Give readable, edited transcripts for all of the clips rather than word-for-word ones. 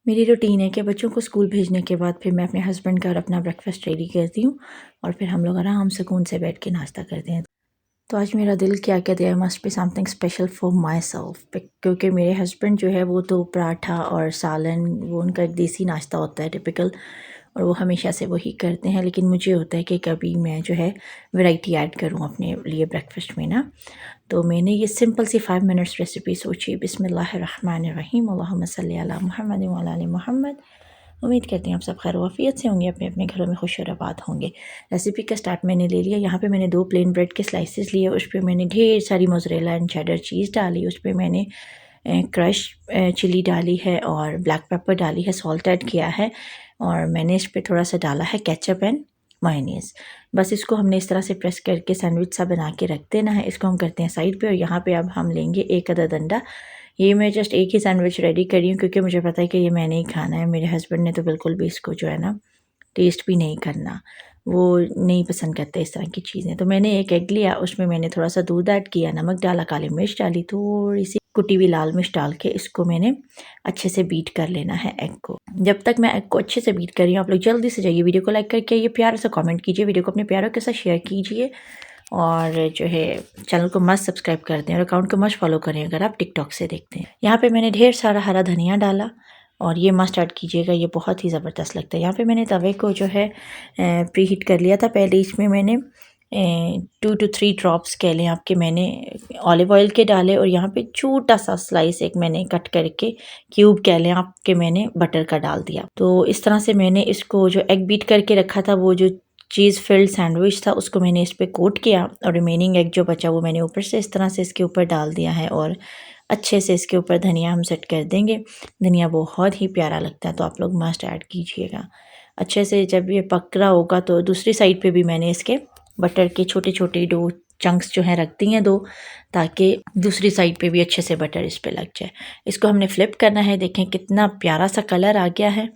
मेरी रूटीन है कि बच्चों को स्कूल भेजने के बाद फिर मैं अपने हस्बैंड का और अपना ब्रेकफास्ट रेडी करती हूँ और फिर हम लोग आराम सुकून से बैठ के नाश्ता करते हैं। तो आज मेरा दिल क्या कहता है, must be something special for my self, क्योंकि मेरे हस्बैंड जो है वो तो पराठा और सालन, वो उनका एक देसी नाश्ता होता है टिपिकल, और वो हमेशा से वही करते हैं। लेकिन मुझे होता है कि कभी मैं जो है वैरायटी ऐड करूँ अपने लिए ब्रेकफास्ट में ना। तो मैंने ये सिंपल सी 5 मिनट्स रेसिपी सोची। बिस्मिल्लाहिर्रहमानिर्रहीम, अल्लाहुम्मा सल्ली अला मुहम्मद व अला आलि मुहम्मद। उम्मीद करते हैं आप सब खैर वाफियत से होंगे, अपने अपने घरों में खुश और आबाद होंगे। रेसिपी का स्टार्ट मैंने ले लिया। यहाँ पे मैंने 2 प्लेन ब्रेड के स्लाइसेस लिए, उस पर मैंने ढेर सारी मोज़रेला एंड चेडर चीज़ डाली, उस पर मैंने क्रश चिली डाली है और ब्लैक पेपर डाली है, सॉल्ट ऐड किया है, और मैंने इस पर थोड़ा सा डाला है केचप एंड मायोनीज़। बस इसको हमने इस तरह से प्रेस करके सैंडविच सा बना के रख देना है। इसको हम करते हैं साइड पे, और यहाँ पे अब हम लेंगे 1 अदद अंडा। ये मैं जस्ट एक ही सैंडविच रेडी कर रही हूँ क्योंकि मुझे पता है कि ये मैंने ही खाना है। मेरे हस्बैंड ने तो बिल्कुल भी इसको जो है ना टेस्ट भी नहीं करना, वो नहीं पसंद करते इस तरह की चीज़ें। तो मैंने एक एग लिया, उसमें मैंने थोड़ा सा दूध ऐड किया, नमक डाला, काली मिर्च डाली, थोड़ी सी कुटी हुई लाल मिर्च डाल के इसको मैंने अच्छे से बीट कर लेना है एग को। जब तक मैं एग को अच्छे से बीट कर रही हूँ, आप लोग जल्दी से जाइए, वीडियो को लाइक करके ये प्यार से कमेंट कीजिए, वीडियो को अपने प्यारों के साथ शेयर कीजिए, और जो है चैनल को मस्त सब्सक्राइब कर दें और अकाउंट को मस्त फॉलो करें अगर आप टिकटॉक से देखते हैं। यहाँ पे मैंने ढेर सारा हरा धनिया डाला, और ये मस्ट ऐड कीजिएगा, ये बहुत ही ज़बरदस्त लगता है। यहाँ पे मैंने तवे को जो है प्री हीट कर लिया था पहले। इसमें मैंने 2 to 3 ड्रॉप्स कह लें आपके, मैंने ऑलिव ऑयल के डाले, और यहाँ पे छोटा सा स्लाइस एक मैंने कट करके क्यूब कह लें आपके, मैंने बटर का डाल दिया। तो इस तरह से मैंने इसको जो एग बीट करके रखा था, वो जो चीज़ फिल्ड सैंडविच था, उसको मैंने इस पर कोट किया, और रिमेनिंग एग जो बचा वो मैंने ऊपर से इस तरह से इसके ऊपर डाल दिया है, और अच्छे से इसके ऊपर धनिया हम सेट कर देंगे। धनिया बहुत ही प्यारा लगता है, तो आप लोग मस्ट ऐड कीजिएगा अच्छे से। जब ये पक रहा होगा तो दूसरी साइड पे भी मैंने इसके बटर के छोटे छोटे 2 चंक्स जो हैं रख दी हैं 2, ताकि दूसरी साइड पे भी अच्छे से बटर इस पे लग जाए। इसको हमने फ्लिप करना है, देखें कितना प्यारा सा कलर आ गया है।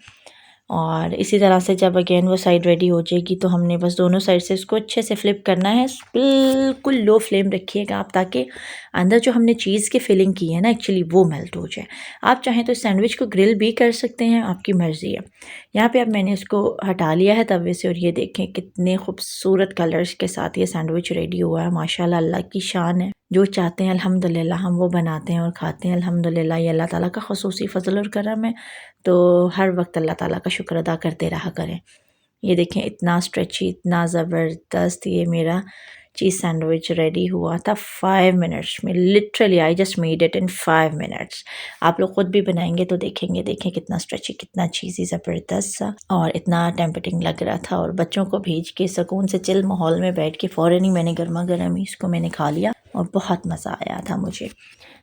और इसी तरह से जब अगेन वो साइड रेडी हो जाएगी तो हमने बस दोनों साइड से इसको अच्छे से फ्लिप करना है। बिल्कुल लो फ्लेम रखिएगा आप, ताकि अंदर जो हमने चीज़ की फिलिंग की है ना एक्चुअली वो मेल्ट हो जाए। आप चाहें तो सैंडविच को ग्रिल भी कर सकते हैं, आपकी मर्ज़ी है। यहाँ पे अब मैंने इसको हटा लिया है तवे से, और ये देखें कितने खूबसूरत कलर्स के साथ ये सैंडविच रेडी हुआ है। माशाल्लाह, अल्लाह की शान है। जो चाहते हैं अल्हम्दुलिल्लाह हम वो बनाते हैं और खाते हैं अल्हम्दुलिल्लाह। ये अल्लाह ताला का ख़ुसूसी फ़ज़ल और करम है, तो हर वक्त अल्लाह ताला का शुक्र अदा करते रहा करें। ये देखें इतना स्ट्रेची, इतना ज़बरदस्त ये मेरा चीज़ सैंडविच रेडी हुआ था 5 मिनट्स में। Literally I just made it in 5 minutes. आप लोग ख़ुद भी बनाएंगे तो देखेंगे, देखें कितना स्ट्रेची, कितना चीज़ी, ज़बरदस्त सा, और इतना टेम्पटिंग लग रहा था। और बच्चों को भेज के सुकून से चिल माहौल में बैठ के फ़ौरन ही मैंने गर्मा गर्म ही इसको मैंने खा लिया, और बहुत मज़ा आया था मुझे।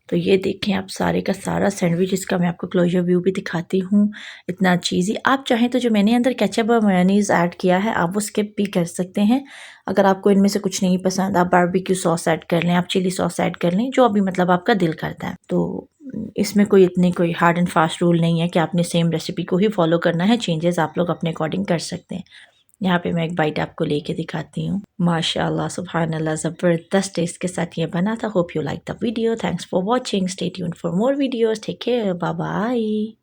तो ये देखें आप सारे का सारा सैंडविच, इसका मैं आपको क्लोजर व्यू भी दिखाती हूँ। इतना चीज़ी, आप चाहें तो जो मैंने अंदर केचप और मेयोनीज़ ऐड किया है आप वो स्किप भी कर सकते हैं। अगर आपको इनमें से कुछ नहीं पसंद, आप बारबेक्यू सॉस ऐड कर लें, आप चिली सॉस ऐड कर लें, जो अभी मतलब आपका दिल करता है। तो इसमें कोई हार्ड एंड फास्ट रूल नहीं है कि आपने सेम रेसिपी को ही फॉलो करना है। चेंजेस आप लोग अपने अकॉर्डिंग कर सकते हैं। यहाँ पे मैं एक बाइट आपको लेके दिखाती हूँ। माशाल्लाह, सुभान अल्लाह, ज़बरदस्त टेस्ट के साथ ये बना था। Hope you like the video. Thanks for watching. Stay tuned for more videos. Take care, bye bye.